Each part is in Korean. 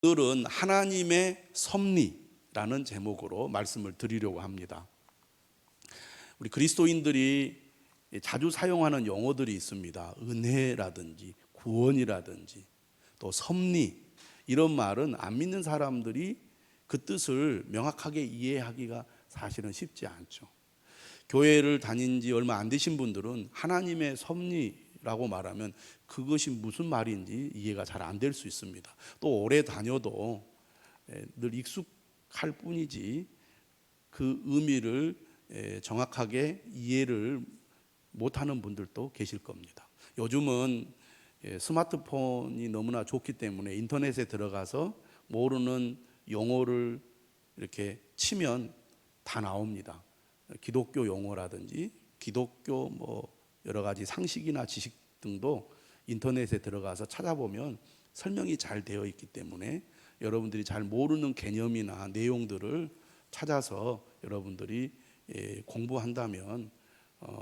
오늘은 하나님의 섭리라는 제목으로 말씀을 드리려고 합니다. 우리 그리스도인들이 자주 사용하는 용어들이 있습니다. 은혜라든지 구원이라든지 또 섭리, 이런 말은 안 믿는 사람들이 그 뜻을 명확하게 이해하기가 사실은 쉽지 않죠. 교회를 다닌 지 얼마 안 되신 분들은 하나님의 섭리라고 말하면 그것이 무슨 말인지 이해가 잘 안 될 수 있습니다. 또 오래 다녀도 늘 익숙할 뿐이지 그 의미를 정확하게 이해를 못하는 분들도 계실 겁니다. 요즘은 스마트폰이 너무나 좋기 때문에 인터넷에 들어가서 모르는 용어를 이렇게 치면 다 나옵니다. 기독교 용어라든지 기독교 여러 가지 상식이나 지식 등도 인터넷에 들어가서 찾아보면 설명이 잘 되어 있기 때문에 여러분들이 잘 모르는 개념이나 내용들을 찾아서 여러분들이 공부한다면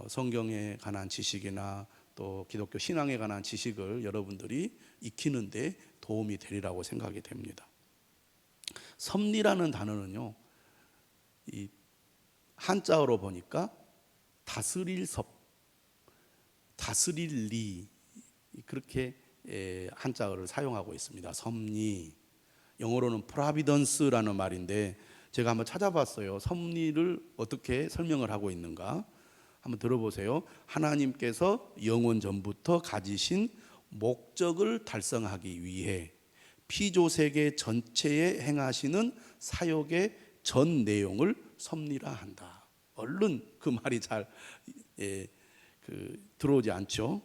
성경에 관한 지식이나 또 기독교 신앙에 관한 지식을 여러분들이 익히는데 도움이 되리라고 생각이 됩니다. 섭리라는 단어는요, 이 한자어로 보니까 다스릴 섭, 다스릴 리, 그렇게 한자어를 사용하고 있습니다. 섭리, 영어로는 providence라는 말인데 제가 한번 찾아봤어요. 섭리를 어떻게 설명을 하고 있는가 한번 들어보세요. 하나님께서 영원 전부터 가지신 목적을 달성하기 위해 피조세계 전체에 행하시는 사역의 전 내용을 섭리라 한다. 얼른 그 말이 잘 들어오지 않죠.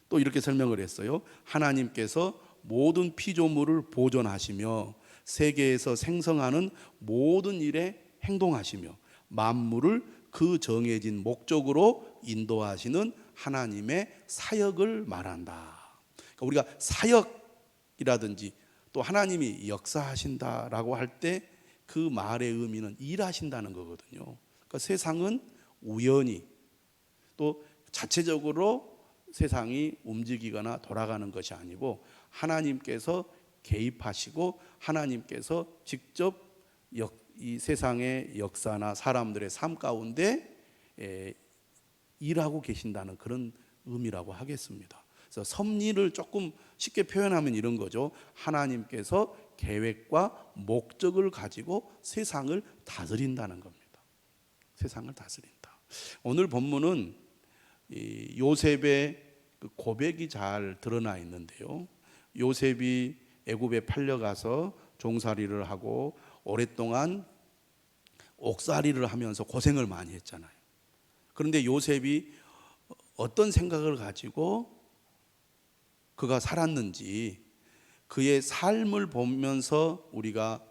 또 이렇게 설명을 했어요. 하나님께서 모든 피조물을 보존하시며 세계에서 생성하는 모든 일에 행동하시며 만물을 그 정해진 목적으로 인도하시는 하나님의 사역을 말한다. 그러니까 우리가 사역이라든지 또 하나님이 역사하신다라고 할 때 그 말의 의미는 일하신다는 거거든요. 그러니까 세상은 우연히 또 자체적으로 세상이 움직이거나 돌아가는 것이 아니고 하나님께서 개입하시고 하나님께서 직접 이 세상의 역사나 사람들의 삶 가운데 일하고 계신다는 그런 의미라고 하겠습니다. 그래서 섭리를 조금 쉽게 표현하면 이런 거죠. 하나님께서 계획과 목적을 가지고 세상을 다스린다는 겁니다. 세상을 다스린다. 오늘 본문은 요셉의 고백이 잘 드러나 있는데요. 요셉이 애굽에 팔려가서 종살이를 하고 오랫동안 옥살이를 하면서 고생을 많이 했잖아요. 그런데 요셉이 어떤 생각을 가지고 그가 살았는지 그의 삶을 보면서 우리가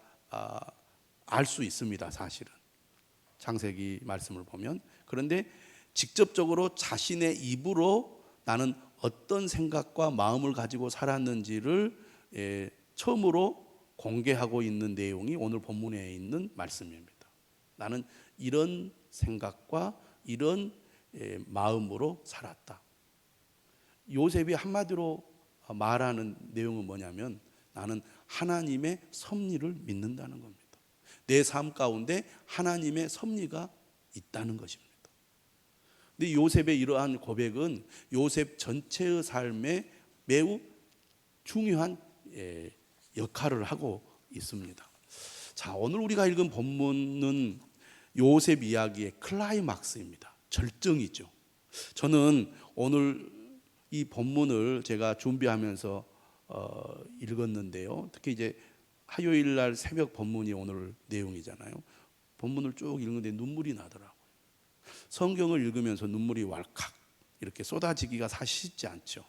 알 수 있습니다. 사실은 창세기 말씀을 보면. 그런데 직접적으로 자신의 입으로 나는 어떤 생각과 마음을 가지고 살았는지를 처음으로 공개하고 있는 내용이 오늘 본문에 있는 말씀입니다. 나는 이런 생각과 이런 마음으로 살았다. 요셉이 한마디로 말하는 내용은 뭐냐면 나는 하나님의 섭리를 믿는다는 겁니다. 내 삶 가운데 하나님의 섭리가 있다는 것입니다. 근데 요셉의 이러한 고백은 요셉 전체의 삶에 매우 중요한 역할을 하고 있습니다. 자, 오늘 우리가 읽은 본문은 요셉 이야기의 클라이막스입니다. 절정이죠. 저는 오늘 이 본문을 제가 준비하면서 읽었는데요. 특히 이제 화요일 날 새벽 본문이 오늘 내용이잖아요. 본문을 쭉 읽는데 눈물이 나더라고요. 성경을 읽으면서 눈물이 왈칵 이렇게 쏟아지기가 사실 쉽지 않죠.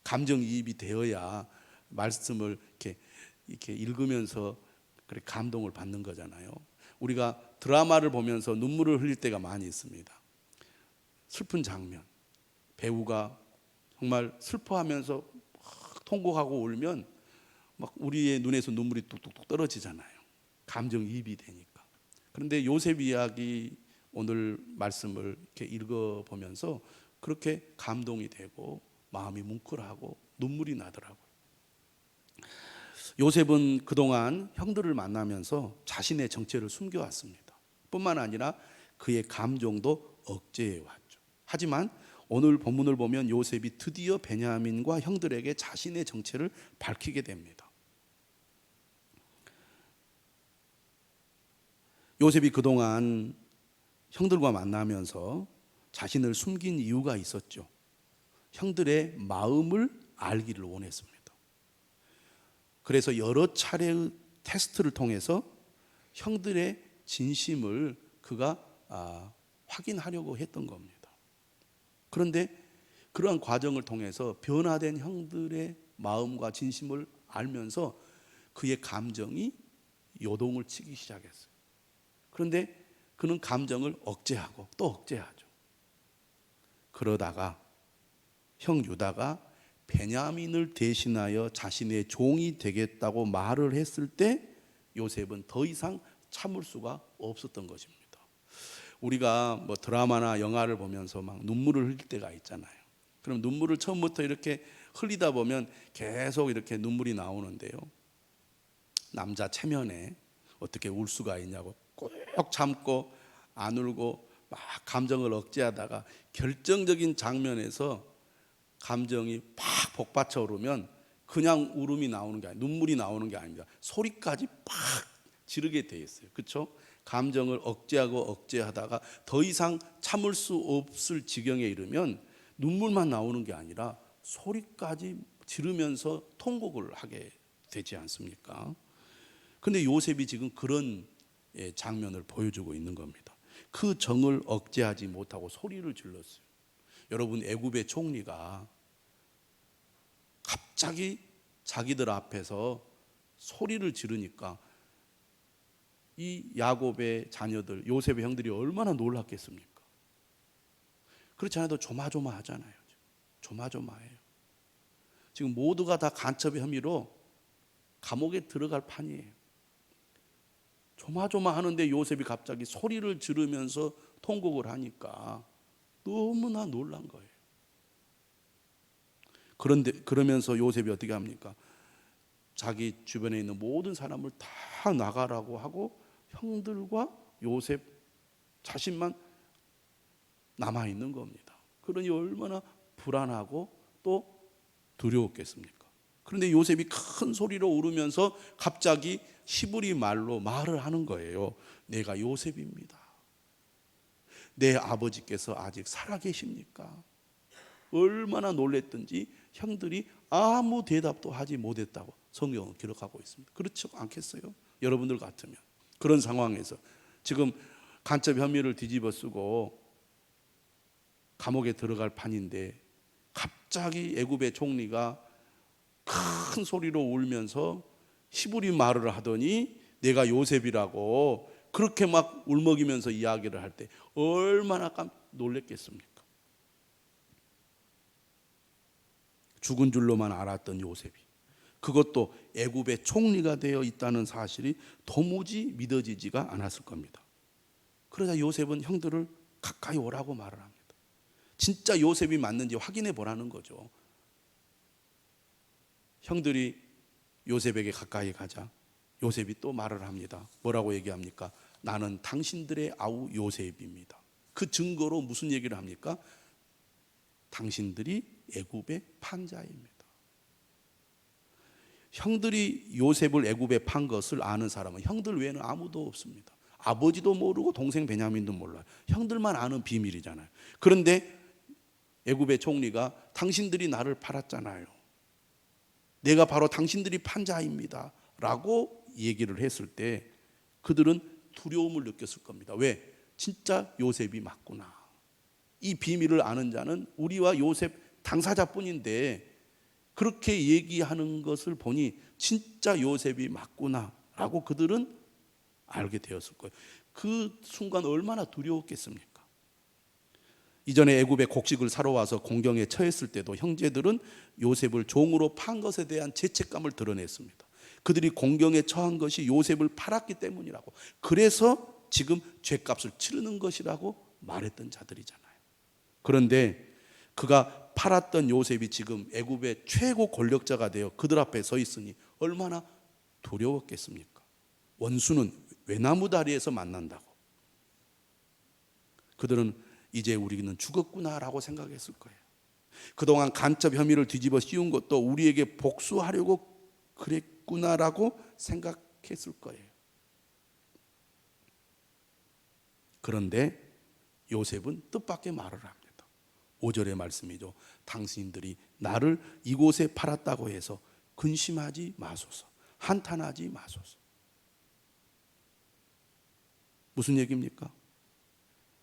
감정이입이 되어야 말씀을 이렇게 읽으면서 그렇게 감동을 받는 거잖아요. 우리가 드라마를 보면서 눈물을 흘릴 때가 많이 있습니다. 슬픈 장면, 배우가 정말 슬퍼하면서 막 통곡하고 울면 막 우리의 눈에서 눈물이 뚝뚝뚝 떨어지잖아요. 감정이입이 되니까. 그런데 요셉 이야기 오늘 말씀을 이렇게 읽어보면서 그렇게 감동이 되고 마음이 뭉클하고 눈물이 나더라고요. 요셉은 그동안 형들을 만나면서 자신의 정체를 숨겨왔습니다. 뿐만 아니라 그의 감정도 억제해왔죠. 하지만 오늘 본문을 보면 요셉이 드디어 베냐민과 형들에게 자신의 정체를 밝히게 됩니다. 요셉이 그동안 형들과 만나면서 자신을 숨긴 이유가 있었죠. 형들의 마음을 알기를 원했습니다. 그래서 여러 차례의 테스트를 통해서 형들의 진심을 그가 확인하려고 했던 겁니다. 그런데 그러한 과정을 통해서 변화된 형들의 마음과 진심을 알면서 그의 감정이 요동을 치기 시작했어요. 그런데 그는 감정을 억제하고 또 억제하죠. 그러다가 형 유다가 베냐민을 대신하여 자신의 종이 되겠다고 말을 했을 때 요셉은 더 이상 참을 수가 없었던 것입니다. 우리가 뭐 드라마나 영화를 보면서 막 눈물을 흘릴 때가 있잖아요. 그럼 눈물을 처음부터 이렇게 흘리다 보면 계속 이렇게 눈물이 나오는데요. 남자 체면에 어떻게 울 수가 있냐고 꼭 참고 안 울고 막 감정을 억제하다가 결정적인 장면에서 감정이 팍 복받쳐 오르면 그냥 울음이 나오는 게 아니라 눈물이 나오는 게 아닙니다. 소리까지 팍 지르게 돼 있어요. 그렇죠? 감정을 억제하고 억제하다가 더 이상 참을 수 없을 지경에 이르면 눈물만 나오는 게 아니라 소리까지 지르면서 통곡을 하게 되지 않습니까? 그런데 요셉이 지금 그런 장면을 보여주고 있는 겁니다. 그 정을 억제하지 못하고 소리를 질렀어요. 여러분, 애굽의 총리가 갑자기 자기들 앞에서 소리를 지르니까 이 야곱의 자녀들, 요셉의 형들이 얼마나 놀랐겠습니까? 그렇지 않아도 조마조마하잖아요. 조마조마해요. 지금 모두가 다 간첩의 혐의로 감옥에 들어갈 판이에요. 조마조마하는데 요셉이 갑자기 소리를 지르면서 통곡을 하니까 너무나 놀란 거예요. 그러면서 요셉이 어떻게 합니까? 자기 주변에 있는 모든 사람을 다 나가라고 하고 형들과 요셉 자신만 남아 있는 겁니다. 그러니 얼마나 불안하고 또 두려웠겠습니까? 그런데 요셉이 큰 소리로 울으면서 갑자기 히브리 말로 말을 하는 거예요. 내가 요셉입니다. 내 아버지께서 아직 살아계십니까? 얼마나 놀랬던지 형들이 아무 대답도 하지 못했다고 성경은 기록하고 있습니다. 그렇지 않겠어요? 여러분들 같으면 그런 상황에서 지금 간첩 혐의를 뒤집어 쓰고 감옥에 들어갈 판인데 갑자기 애굽의 총리가 큰 소리로 울면서 히브리 말을 하더니 내가 요셉이라고 그렇게 막 울먹이면서 이야기를 할 때 얼마나 놀랬겠습니까? 죽은 줄로만 알았던 요셉이 그것도 애굽의 총리가 되어 있다는 사실이 도무지 믿어지지가 않았을 겁니다. 그러자 요셉은 형들을 가까이 오라고 말을 합니다. 진짜 요셉이 맞는지 확인해 보라는 거죠. 형들이 요셉에게 가까이 가자 요셉이 또 말을 합니다. 뭐라고 얘기합니까? 나는 당신들의 아우 요셉입니다. 그 증거로 무슨 얘기를 합니까? 당신들이 애굽의 판자입니다. 형들이 요셉을 애굽에 판 것을 아는 사람은 형들 외에는 아무도 없습니다. 아버지도 모르고 동생 베냐민도 몰라요. 형들만 아는 비밀이잖아요. 그런데 애굽의 총리가 당신들이 나를 팔았잖아요. 내가 바로 당신들이 판 자입니다. 라고 얘기를 했을 때 그들은 두려움을 느꼈을 겁니다. 왜? 진짜 요셉이 맞구나. 이 비밀을 아는 자는 우리와 요셉 당사자뿐인데 그렇게 얘기하는 것을 보니 진짜 요셉이 맞구나 라고 그들은 알게 되었을 거예요. 그 순간 얼마나 두려웠겠습니까? 이전에 애굽에 곡식을 사러 와서 공경에 처했을 때도 형제들은 요셉을 종으로 판 것에 대한 죄책감을 드러냈습니다. 그들이 공경에 처한 것이 요셉을 팔았기 때문이라고, 그래서 지금 죄값을 치르는 것이라고 말했던 자들이잖아요. 그런데 그가 팔았던 요셉이 지금 애굽의 최고 권력자가 되어 그들 앞에 서 있으니 얼마나 두려웠겠습니까? 원수는 외나무 다리에서 만난다고. 그들은 이제 우리는 죽었구나라고 생각했을 거예요. 그동안 간첩 혐의를 뒤집어 씌운 것도 우리에게 복수하려고 그랬구나라고 생각했을 거예요. 그런데 요셉은 뜻밖의 말을 합니다. 5절의 말씀이죠. 당신들이 나를 이곳에 팔았다고 해서 근심하지 마소서, 한탄하지 마소서. 무슨 얘기입니까?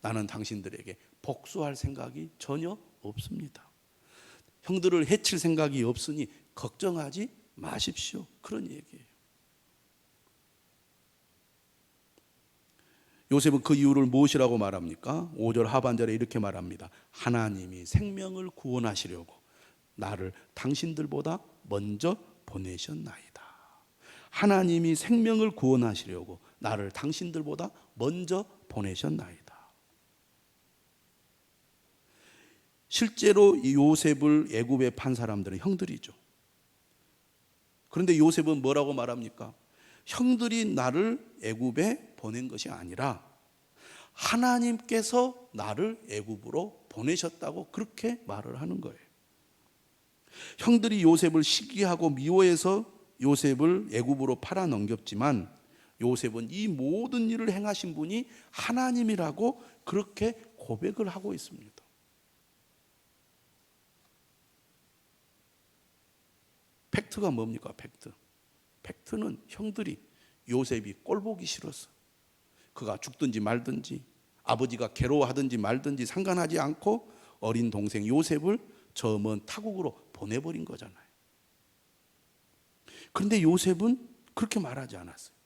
나는 당신들에게 복수할 생각이 전혀 없습니다. 형들을 해칠 생각이 없으니 걱정하지 마십시오. 그런 얘기예요. 요셉은 그 이유를 무엇이라고 말합니까? 5절 하반절에 이렇게 말합니다. 하나님이 생명을 구원하시려고 나를 당신들보다 먼저 보내셨나이다. 하나님이 생명을 구원하시려고 나를 당신들보다 먼저 보내셨나이다. 실제로 요셉을 애굽에 판 사람들은 형들이죠. 그런데 요셉은 뭐라고 말합니까? 형들이 나를 애굽에 보낸 것이 아니라 하나님께서 나를 애굽으로 보내셨다고 그렇게 말을 하는 거예요. 형들이 요셉을 시기하고 미워해서 요셉을 애굽으로 팔아 넘겼지만 요셉은 이 모든 일을 행하신 분이 하나님이라고 그렇게 고백을 하고 있습니다. 팩트가 뭡니까? 팩트는 형들이 요셉이 꼴보기 싫었어. 그가 죽든지 말든지 아버지가 괴로워하든지 말든지 상관하지 않고 어린 동생 요셉을 저 먼 타국으로 보내버린 거잖아요. 그런데 요셉은 그렇게 말하지 않았어요.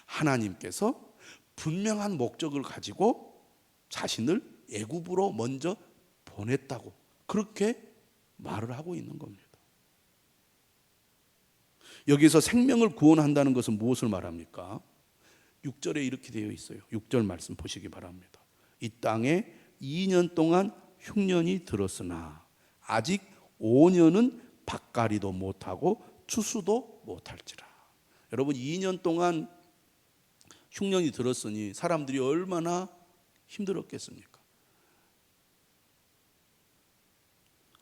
하나님께서 분명한 목적을 가지고 자신을 애굽으로 먼저 보냈다고 그렇게 말을 하고 있는 겁니다. 여기서 생명을 구원한다는 것은 무엇을 말합니까? 6절에 이렇게 되어 있어요. 6절 말씀 보시기 바랍니다. 이 땅에 2년 동안 흉년이 들었으나 아직 5년은 밭갈이도 못하고 추수도 못할지라. 여러분 2년 동안 흉년이 들었으니 사람들이 얼마나 힘들었겠습니까?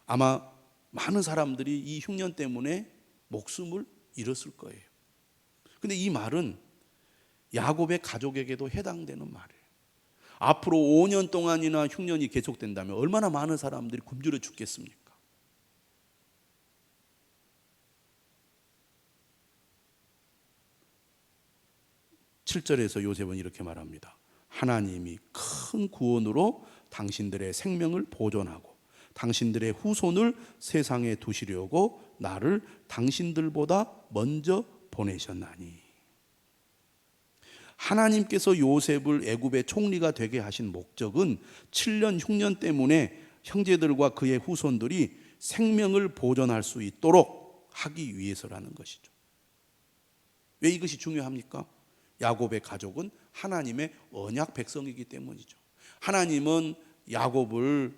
아마 많은 사람들이 이 흉년 때문에 목숨을 잃었을 거예요. 근데 이 말은 야곱의 가족에게도 해당되는 말이에요. 앞으로 5년 동안이나 흉년이 계속된다면 얼마나 많은 사람들이 굶주려 죽겠습니까? (7절에서) 요셉은 이렇게 말합니다. 하나님이 큰 구원으로 당신들의 생명을 보존하고 당신들의 후손을 세상에 두시려고 나를 당신들보다 먼저 보내셨나니. 하나님께서 요셉을 애굽의 총리가 되게 하신 목적은 7년 흉년 때문에 형제들과 그의 후손들이 생명을 보존할 수 있도록 하기 위해서라는 것이죠. 왜 이것이 중요합니까? 야곱의 가족은 하나님의 언약 백성이기 때문이죠. 하나님은 야곱을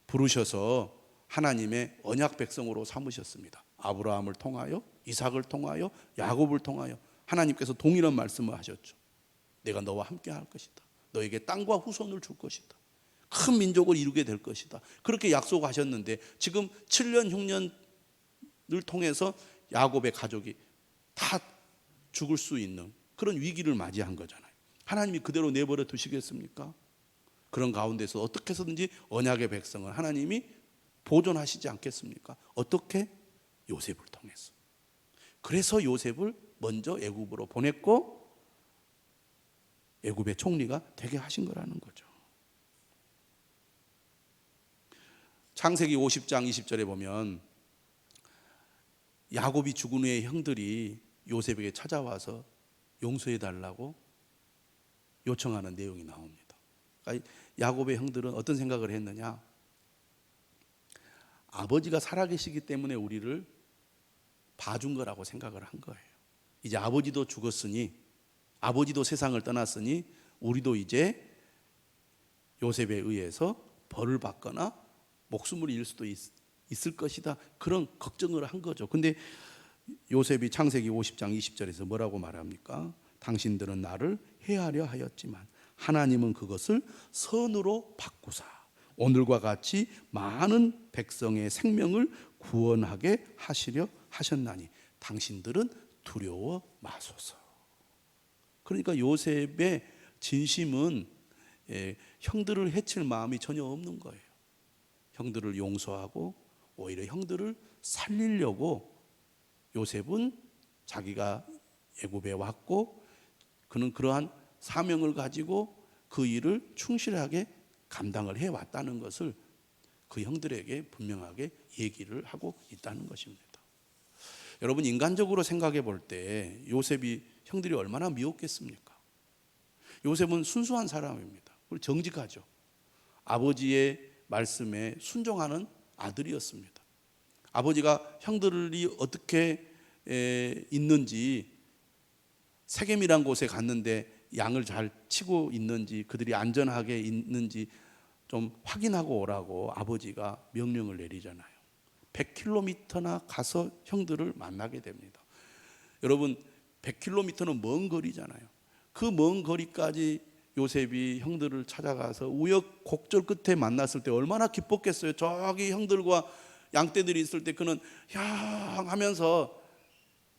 부르셔서 하나님의 언약 백성으로 삼으셨습니다. 아브라함을 통하여, 이삭을 통하여, 야곱을 통하여 하나님께서 동일한 말씀을 하셨죠. 내가 너와 함께 할 것이다. 너에게 땅과 후손을 줄 것이다. 큰 민족을 이루게 될 것이다. 그렇게 약속하셨는데 지금 7년 흉년을 통해서 야곱의 가족이 다 죽을 수 있는 그런 위기를 맞이한 거잖아요. 하나님이 그대로 내버려 두시겠습니까? 그런 가운데서 어떻게 해서든지 언약의 백성을 하나님이 보존하시지 않겠습니까? 어떻게? 요셉을 통해서. 그래서 요셉을 먼저 애굽으로 보냈고 애굽의 총리가 되게 하신 거라는 거죠. 창세기 50장 20절에 보면 야곱이 죽은 후에 형들이 요셉에게 찾아와서 용서해 달라고 요청하는 내용이 나옵니다. 그러니까 야곱의 형들은 어떤 생각을 했느냐? 아버지가 살아계시기 때문에 우리를 봐준 거라고 생각을 한 거예요. 이제 아버지도 죽었으니, 아버지도 세상을 떠났으니 우리도 이제 요셉에 의해서 벌을 받거나 목숨을 잃을 수도 있을 것이다. 그런 걱정을 한 거죠. 근데 요셉이 창세기 50장 20절에서 뭐라고 말합니까? 당신들은 나를 해하려 하였지만 하나님은 그것을 선으로 바꾸사 오늘과 같이 많은 백성의 생명을 구원하게 하시려 하셨나니 당신들은 두려워 마소서. 그러니까 요셉의 진심은 형들을 해칠 마음이 전혀 없는 거예요. 형들을 용서하고 오히려 형들을 살리려고 요셉은 자기가 애굽에 왔고 그는 그러한 사명을 가지고 그 일을 충실하게 감당을 해왔다는 것을 그 형들에게 분명하게 얘기를 하고 있다는 것입니다. 여러분, 인간적으로 생각해 볼 때 요셉이 형들이 얼마나 미웠겠습니까? 요셉은 순수한 사람입니다. 그리고 정직하죠. 아버지의 말씀에 순종하는 아들이었습니다. 아버지가 형들이 어떻게 있는지 세겜이란 곳에 갔는데 양을 잘 치고 있는지 그들이 안전하게 있는지 좀 확인하고 오라고 아버지가 명령을 내리잖아요. 100km나 가서 형들을 만나게 됩니다. 여러분, 100km는 먼 거리잖아요. 그 먼 거리까지 요셉이 형들을 찾아가서 우여곡절 끝에 만났을 때 얼마나 기뻤겠어요. 저기 형들과 양떼들이 있을 때 그는 형 하면서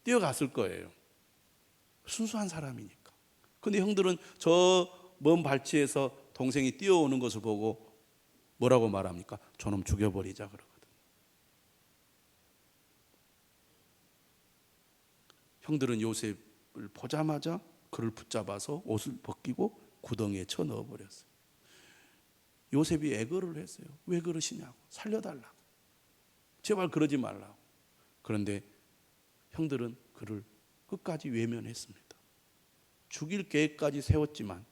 뛰어갔을 거예요. 순수한 사람이니까. 근데 형들은 저 먼 발치에서 동생이 뛰어오는 것을 보고 뭐라고 말합니까? 저놈 죽여버리자 그러거든. 형들은 요셉을 보자마자 그를 붙잡아서 옷을 벗기고 구덩이에 쳐 넣어버렸어요. 요셉이 애걸을 했어요. 왜 그러시냐고, 살려달라고, 제발 그러지 말라고. 그런데 형들은 그를 끝까지 외면했습니다. 죽일 계획까지 세웠지만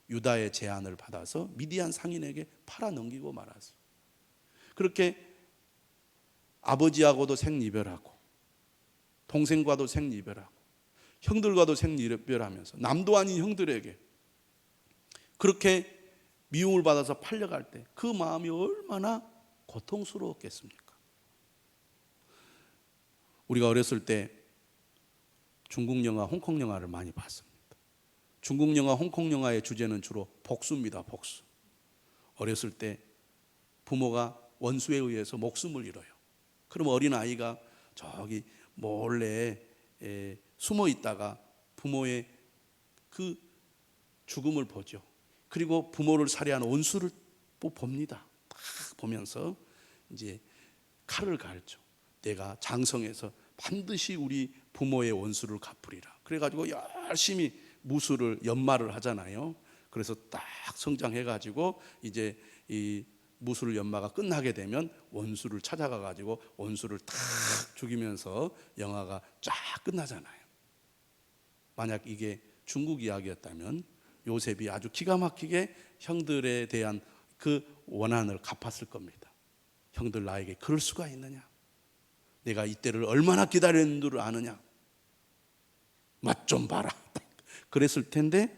유다의 제안을 받아서 미디안 상인에게 팔아넘기고 말았어요. 그렇게 아버지하고도 생이별하고 동생과도 생이별하고 형들과도 생이별하면서 남도 아닌 형들에게 그렇게 미움을 받아서 팔려갈 때 그 마음이 얼마나 고통스러웠겠습니까? 우리가 어렸을 때 중국 영화, 홍콩 영화를 많이 봤습니다. 중국 영화, 홍콩 영화의 주제는 주로 복수입니다. 복수. 어렸을 때 부모가 원수에 의해서 목숨을 잃어요. 그럼 어린아이가 저기 몰래 숨어 있다가 부모의 그 죽음을 보죠. 그리고 부모를 살해한 원수를 봅니다. 딱 보면서 이제 칼을 갈죠. 내가 장성해서 반드시 우리 부모의 원수를 갚으리라. 그래가지고 열심히 무술을 연마를 하잖아요. 그래서 딱 성장해가지고 이제 이 무술 연마가 끝나게 되면 원수를 찾아가가지고 원수를 탁 죽이면서 영화가 쫙 끝나잖아요. 만약 이게 중국 이야기였다면 요셉이 아주 기가 막히게 형들에 대한 그 원한을 갚았을 겁니다. 형들 나에게 그럴 수가 있느냐? 내가 이때를 얼마나 기다렸는 줄 아느냐? 맛 좀 봐라. 그랬을 텐데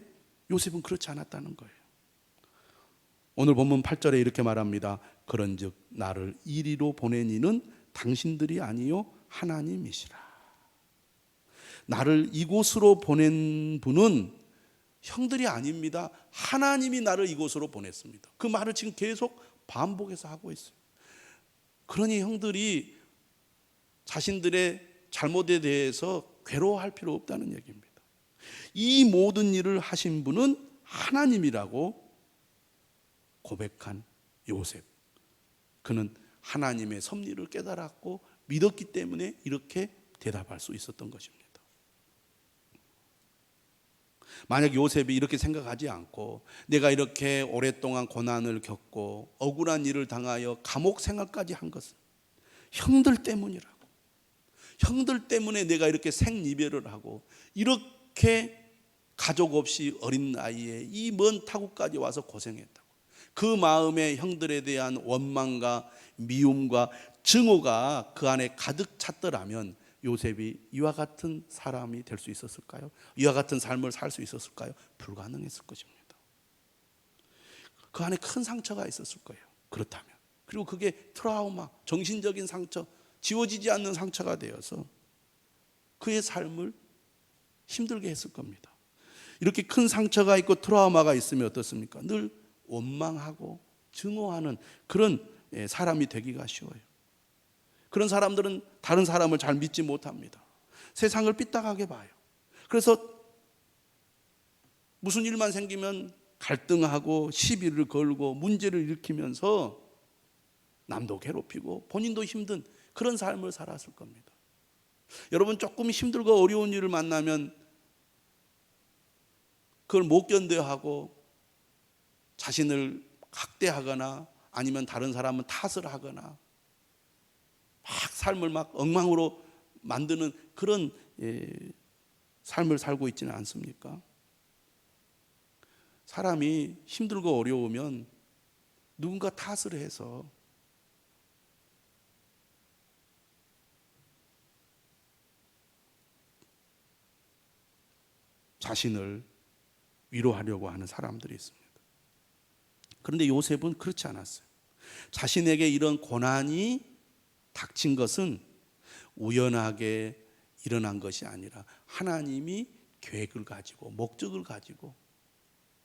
요셉은 그렇지 않았다는 거예요. 오늘 본문 8절에 이렇게 말합니다. 그런즉 나를 이리로 보낸 이는 당신들이 아니요 하나님이시라. 나를 이곳으로 보낸 분은 형들이 아닙니다. 하나님이 나를 이곳으로 보냈습니다. 그 말을 지금 계속 반복해서 하고 있어요. 그러니 형들이 자신들의 잘못에 대해서 괴로워할 필요 없다는 얘기입니다. 이 모든 일을 하신 분은 하나님이라고 고백한 요셉. 그는 하나님의 섭리를 깨달았고 믿었기 때문에 이렇게 대답할 수 있었던 것입니다. 만약 요셉이 이렇게 생각하지 않고 내가 이렇게 오랫동안 고난을 겪고 억울한 일을 당하여 감옥 생활까지 한 것은 형들 때문이라고, 형들 때문에 내가 이렇게 생이별을 하고 이렇게 가족 없이 어린 나이에 이 먼 타국까지 와서 고생했다고, 그 마음에 형들에 대한 원망과 미움과 증오가 그 안에 가득 찼더라면 요셉이 이와 같은 사람이 될 수 있었을까요? 이와 같은 삶을 살 수 있었을까요? 불가능했을 것입니다. 그 안에 큰 상처가 있었을 거예요. 그렇다면. 그리고 그게 트라우마, 정신적인 상처, 지워지지 않는 상처가 되어서 그의 삶을 힘들게 했을 겁니다. 이렇게 큰 상처가 있고 트라우마가 있으면 어떻습니까? 늘 원망하고 증오하는 그런 사람이 되기가 쉬워요. 그런 사람들은 다른 사람을 잘 믿지 못합니다. 세상을 삐딱하게 봐요. 그래서 무슨 일만 생기면 갈등하고 시비를 걸고 문제를 일으키면서 남도 괴롭히고 본인도 힘든 그런 삶을 살았을 겁니다. 여러분, 조금 힘들고 어려운 일을 만나면 그걸 못 견뎌하고 자신을 학대하거나 아니면 다른 사람은 탓을 하거나 막 삶을 막 엉망으로 만드는 그런 삶을 살고 있지는 않습니까? 사람이 힘들고 어려우면 누군가 탓을 해서 자신을 위로하려고 하는 사람들이 있습니다. 그런데 요셉은 그렇지 않았어요. 자신에게 이런 고난이 닥친 것은 우연하게 일어난 것이 아니라 하나님이 계획을 가지고 목적을 가지고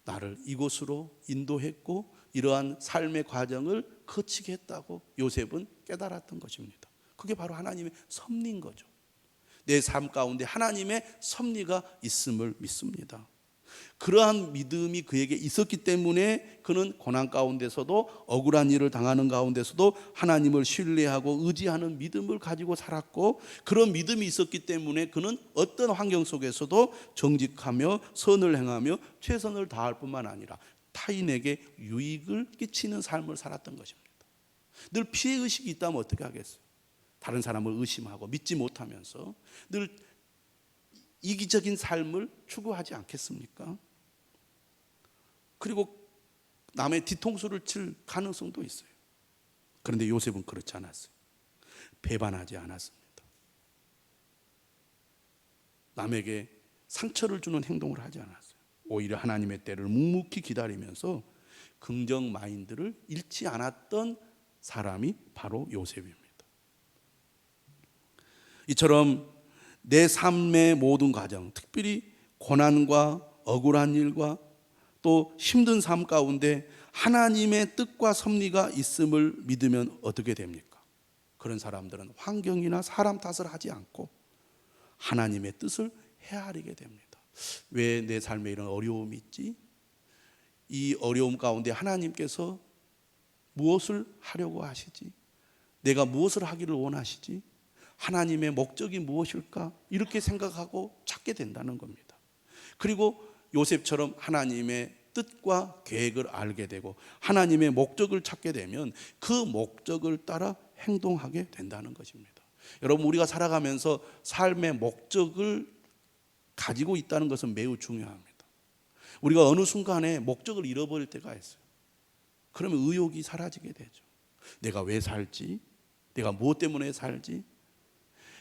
나를 이곳으로 인도했고 이러한 삶의 과정을 거치게 했다고 요셉은 깨달았던 것입니다. 그게 바로 하나님의 섭리인 거죠. 내 삶 가운데 하나님의 섭리가 있음을 믿습니다. 그러한 믿음이 그에게 있었기 때문에 그는 고난 가운데서도 억울한 일을 당하는 가운데서도 하나님을 신뢰하고 의지하는 믿음을 가지고 살았고, 그런 믿음이 있었기 때문에 그는 어떤 환경 속에서도 정직하며 선을 행하며 최선을 다할 뿐만 아니라 타인에게 유익을 끼치는 삶을 살았던 것입니다. 늘 피해의식이 있다면 어떻게 하겠어요? 다른 사람을 의심하고 믿지 못하면서 늘 이기적인 삶을 추구하지 않겠습니까? 그리고 남의 뒤통수를 칠 가능성도 있어요. 그런데 요셉은 그렇지 않았어요. 배반하지 않았습니다. 남에게 상처를 주는 행동을 하지 않았어요. 오히려 하나님의 때를 묵묵히 기다리면서 긍정 마인드를 잃지 않았던 사람이 바로 요셉입니다. 이처럼 내 삶의 모든 과정, 특별히 고난과 억울한 일과 또 힘든 삶 가운데 하나님의 뜻과 섭리가 있음을 믿으면 어떻게 됩니까? 그런 사람들은 환경이나 사람 탓을 하지 않고 하나님의 뜻을 헤아리게 됩니다. 왜 내 삶에 이런 어려움이 있지? 이 어려움 가운데 하나님께서 무엇을 하려고 하시지? 내가 무엇을 하기를 원하시지? 하나님의 목적이 무엇일까? 이렇게 생각하고 찾게 된다는 겁니다. 그리고 요셉처럼 하나님의 뜻과 계획을 알게 되고 하나님의 목적을 찾게 되면 그 목적을 따라 행동하게 된다는 것입니다. 여러분, 우리가 살아가면서 삶의 목적을 가지고 있다는 것은 매우 중요합니다. 우리가 어느 순간에 목적을 잃어버릴 때가 있어요. 그러면 의욕이 사라지게 되죠. 내가 왜 살지? 내가 무엇 때문에 살지?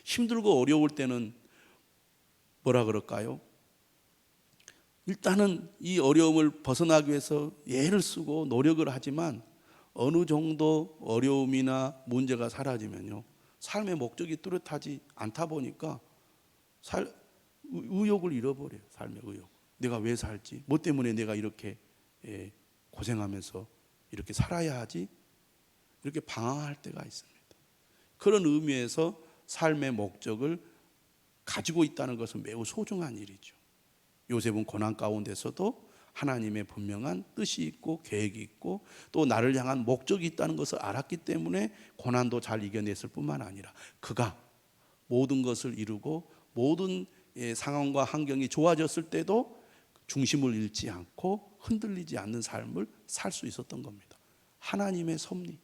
힘들고 어려울 때는 뭐라 그럴까요? 일단은 이 어려움을 벗어나기 위해서 애를 쓰고 노력을 하지만 어느 정도 어려움이나 문제가 사라지면요, 삶의 목적이 뚜렷하지 않다 보니까 의욕을 잃어버려요. 삶의 의욕. 내가 왜 살지? 뭐 때문에 내가 이렇게 고생하면서 이렇게 살아야 하지? 이렇게 방황할 때가 있습니다. 그런 의미에서 삶의 목적을 가지고 있다는 것은 매우 소중한 일이죠. 요셉은 고난 가운데서도 하나님의 분명한 뜻이 있고 계획이 있고 또 나를 향한 목적이 있다는 것을 알았기 때문에 고난도 잘 이겨냈을 뿐만 아니라 그가 모든 것을 이루고 모든 상황과 환경이 좋아졌을 때도 중심을 잃지 않고 흔들리지 않는 삶을 살 수 있었던 겁니다. 하나님의 섭리,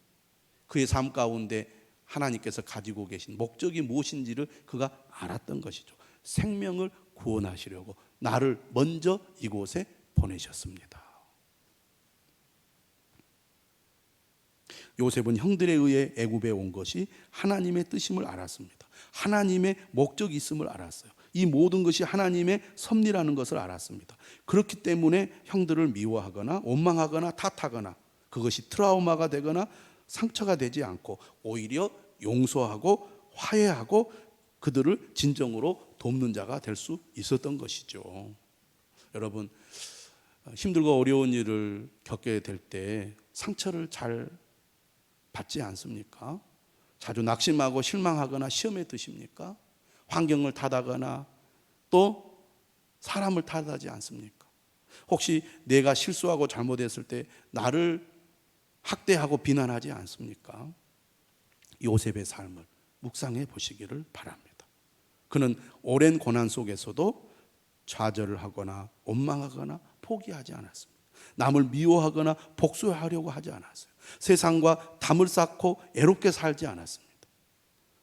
그의 삶 가운데 하나님께서 가지고 계신 목적이 무엇인지를 그가 알았던 것이죠. 생명을 구원하시려고 나를 먼저 이곳에 보내셨습니다. 요셉은 형들에 의해 애굽에 온 것이 하나님의 뜻임을 알았습니다. 하나님의 목적이 있음을 알았어요. 이 모든 것이 하나님의 섭리라는 것을 알았습니다. 그렇기 때문에 형들을 미워하거나 원망하거나 탓하거나 그것이 트라우마가 되거나 상처가 되지 않고 오히려 용서하고 화해하고 그들을 진정으로 돕는 자가 될 수 있었던 것이죠. 여러분, 힘들고 어려운 일을 겪게 될 때 상처를 잘 받지 않습니까? 자주 낙심하고 실망하거나 시험에 드십니까? 환경을 탓하거나 또 사람을 탓하지 않습니까? 혹시 내가 실수하고 잘못했을 때 나를 학대하고 비난하지 않습니까? 요셉의 삶을 묵상해 보시기를 바랍니다. 그는 오랜 고난 속에서도 좌절을 하거나 원망하거나 포기하지 않았습니다. 남을 미워하거나 복수하려고 하지 않았어요. 세상과 담을 쌓고 애롭게 살지 않았습니다.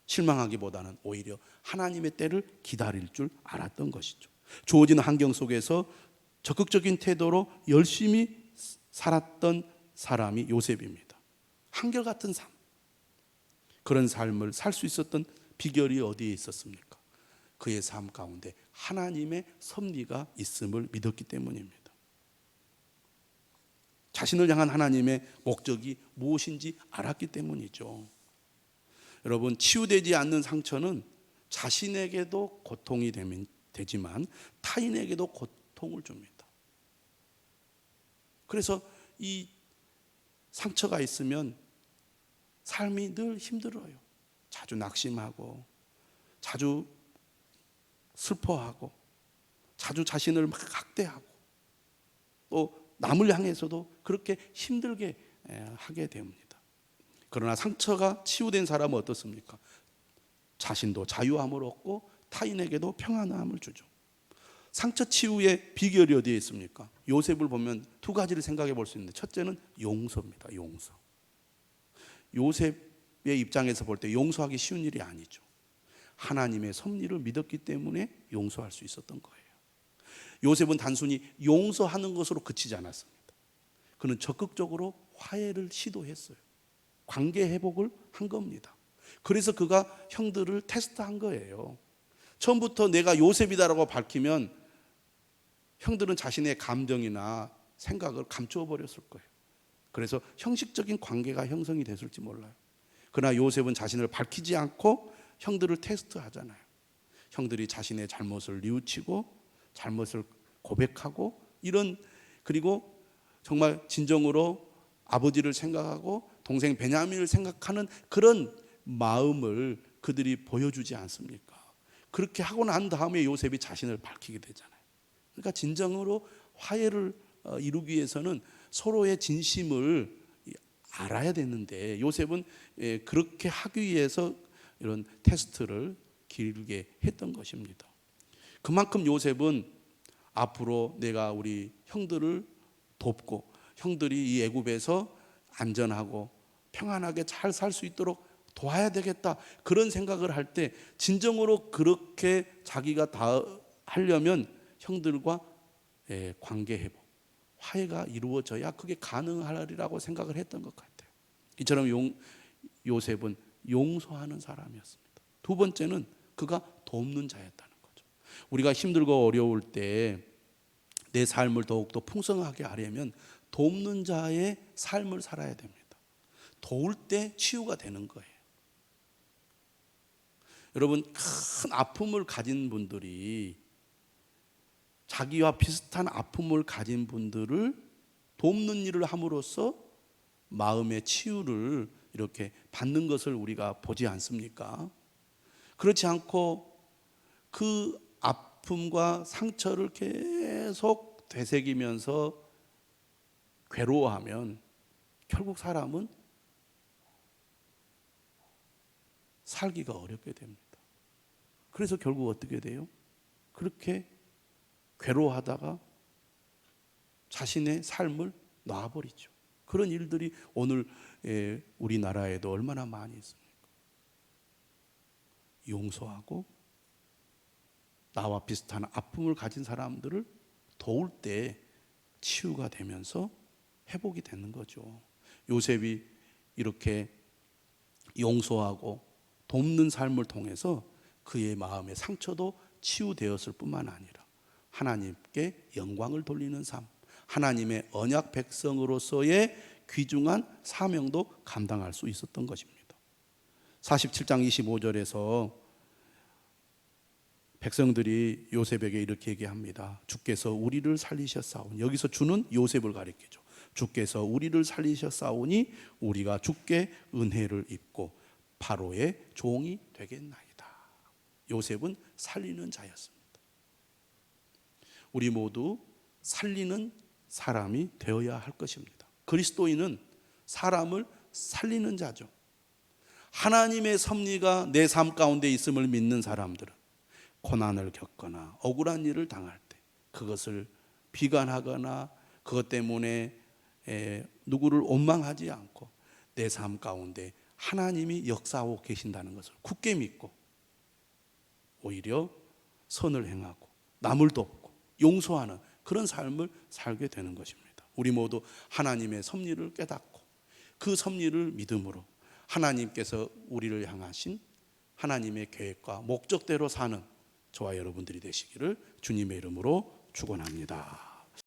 실망하기보다는 오히려 하나님의 때를 기다릴 줄 알았던 것이죠. 주어진 환경 속에서 적극적인 태도로 열심히 살았던 사람이 요셉입니다. 한결같은 삶, 그런 삶을 살 수 있었던 비결이 어디에 있었습니까? 그의 삶 가운데 하나님의 섭리가 있음을 믿었기 때문입니다. 자신을 향한 하나님의 목적이 무엇인지 알았기 때문이죠. 여러분, 치유되지 않는 상처는 자신에게도 고통이 되지만 타인에게도 고통을 줍니다. 그래서 이 상처가 있으면 삶이 늘 힘들어요. 자주 낙심하고 자주 슬퍼하고 자주 자신을 막 학대하고 또 남을 향해서도 그렇게 힘들게 하게 됩니다. 그러나 상처가 치유된 사람은 어떻습니까? 자신도 자유함을 얻고 타인에게도 평안함을 주죠. 상처 치유의 비결이 어디에 있습니까? 요셉을 보면 두 가지를 생각해 볼 수 있는데, 첫째는 용서입니다. 용서. 요셉의 입장에서 볼 때 용서하기 쉬운 일이 아니죠. 하나님의 섭리를 믿었기 때문에 용서할 수 있었던 거예요. 요셉은 단순히 용서하는 것으로 그치지 않았습니다. 그는 적극적으로 화해를 시도했어요. 관계 회복을 한 겁니다. 그래서 그가 형들을 테스트한 거예요. 처음부터 내가 요셉이다라고 밝히면 형들은 자신의 감정이나 생각을 감추어 버렸을 거예요. 그래서 형식적인 관계가 형성이 됐을지 몰라요. 그러나 요셉은 자신을 밝히지 않고 형들을 테스트하잖아요. 형들이 자신의 잘못을 뉘우치고 잘못을 고백하고 그리고 정말 진정으로 아버지를 생각하고 동생 베냐민을 생각하는 그런 마음을 그들이 보여주지 않습니까? 그렇게 하고 난 다음에 요셉이 자신을 밝히게 되잖아요. 그러니까 진정으로 화해를 이루기 위해서는 서로의 진심을 알아야 되는데, 요셉은 그렇게 하기 위해서 이런 테스트를 길게 했던 것입니다. 그만큼 요셉은 앞으로 내가 우리 형들을 돕고 형들이 이 애굽에서 안전하고 평안하게 잘 살 수 있도록 도와야 되겠다, 그런 생각을 할 때 진정으로 그렇게 자기가 다 하려면 형들과 관계 회복, 화해가 이루어져야 그게 가능하리라고 생각을 했던 것 같아요. 이처럼 요셉은 용서하는 사람이었습니다. 두 번째는 그가 돕는 자였다는 거죠. 우리가 힘들고 어려울 때 내 삶을 더욱더 풍성하게 하려면 돕는 자의 삶을 살아야 됩니다. 도울 때 치유가 되는 거예요. 여러분, 큰 아픔을 가진 분들이, 자기와 비슷한 아픔을 가진 분들을 돕는 일을 함으로써 마음의 치유를 이렇게 받는 것을 우리가 보지 않습니까? 그렇지 않고 그 아픔과 상처를 계속 되새기면서 괴로워하면 결국 사람은 살기가 어렵게 됩니다. 그래서 결국 어떻게 돼요? 그렇게 괴로워하다가 자신의 삶을 놔버리죠. 그런 일들이 오늘 우리나라에도 얼마나 많이 있습니까? 용서하고 나와 비슷한 아픔을 가진 사람들을 도울 때 치유가 되면서 회복이 되는 거죠. 요셉이 이렇게 용서하고 돕는 삶을 통해서 그의 마음의 상처도 치유되었을 뿐만 아니라 하나님께 영광을 돌리는 삶, 하나님의 언약 백성으로서의 귀중한 사명도 감당할 수 있었던 것입니다. 47장 25절에서 백성들이 요셉에게 이렇게 얘기합니다. 주께서 우리를 살리셨사오니, 여기서 주는 요셉을 가리키죠. 주께서 우리를 살리셨사오니 우리가 주께 은혜를 입고 바로의 종이 되겠나이다. 요셉은 살리는 자였습니다. 우리 모두 살리는 사람이 되어야 할 것입니다. 그리스도인은 사람을 살리는 자죠. 하나님의 섭리가 내 삶 가운데 있음을 믿는 사람들은 고난을 겪거나 억울한 일을 당할 때 그것을 비관하거나 그것 때문에 누구를 원망하지 않고 내 삶 가운데 하나님이 역사하고 계신다는 것을 굳게 믿고 오히려 선을 행하고 남을 돕고 용서하는 그런 삶을 살게 되는 것입니다. 우리 모두 하나님의 섭리를 깨닫고 그 섭리를 믿음으로 하나님께서 우리를 향하신 하나님의 계획과 목적대로 사는 저와 여러분들이 되시기를 주님의 이름으로 축원합니다.